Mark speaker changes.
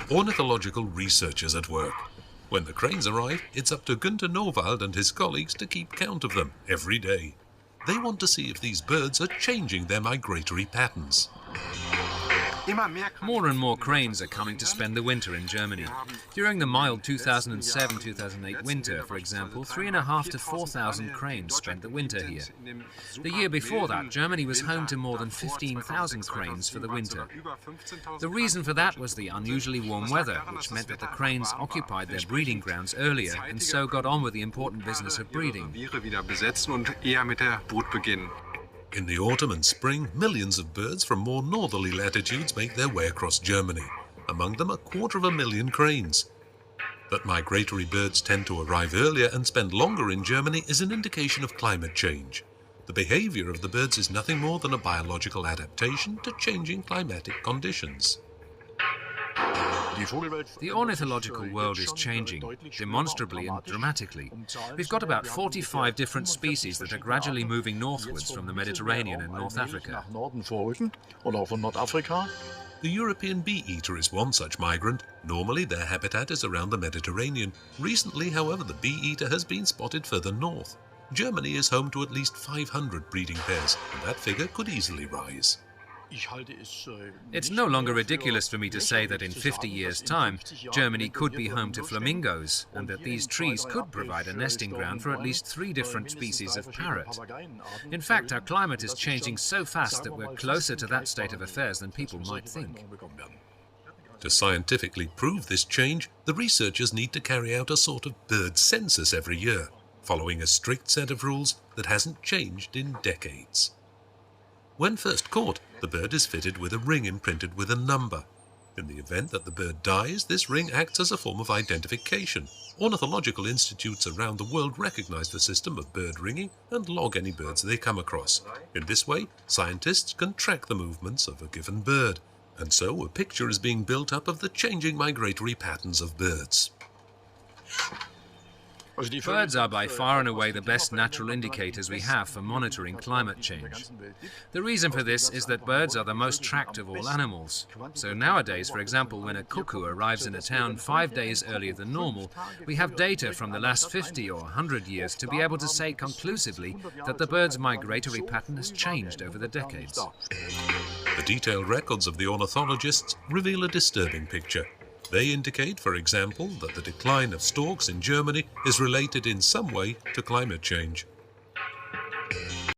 Speaker 1: ornithological researchers at work. When the cranes arrive, it's up to Günther Nowald and his colleagues to keep count of them every day. They want to see if these birds are changing their migratory patterns.
Speaker 2: More and more cranes are coming to spend the winter in Germany. During the mild 2007-2008 winter, for example, 3,500 to 4,000 cranes spent the winter here. The year before that, Germany was home to more than 15,000 cranes for the winter. The reason for that was the unusually warm weather, which meant that the cranes occupied their breeding grounds earlier and so got on with the important business of breeding.
Speaker 1: In the autumn and spring, millions of birds from more northerly latitudes make their way across Germany. Among them, 250,000 cranes. That migratory birds tend to arrive earlier and spend longer in Germany is an indication of climate change. The behavior of the birds is nothing more than a biological adaptation to changing climatic conditions.
Speaker 2: The ornithological world is changing, demonstrably and dramatically. We've got about 45 different species that are gradually moving northwards from the Mediterranean and North Africa.
Speaker 1: The European bee-eater is one such migrant. Normally their habitat is around the Mediterranean. Recently, however, the bee-eater has been spotted further north. Germany is home to at least 500 breeding pairs, and that figure could easily rise.
Speaker 2: It's no longer ridiculous for me to say that in 50 years' time, Germany could be home to flamingos, and that these trees could provide a nesting ground for at least 3 different species of parrot. In fact, our climate is changing so fast that we're closer to that state of affairs than people might think.
Speaker 1: To scientifically prove this change, the researchers need to carry out a sort of bird census every year, following a strict set of rules that hasn't changed in decades. When first caught, the bird is fitted with a ring imprinted with a number. In the event that the bird dies, this ring acts as a form of identification. Ornithological institutes around the world recognize the system of bird ringing and log any birds they come across. In this way, scientists can track the movements of a given bird, and so a picture is being built up of the changing migratory patterns of birds.
Speaker 2: Birds are by far and away the best natural indicators we have for monitoring climate change. The reason for this is that birds are the most tracked of all animals. So nowadays, for example, when a cuckoo arrives in a town 5 days earlier than normal, we have data from the last 50 or 100 years to be able to say conclusively that the bird's migratory pattern has changed over the decades.
Speaker 1: The detailed records of the ornithologists reveal a disturbing picture. They indicate, for example, that the decline of storks in Germany is related in some way to climate change.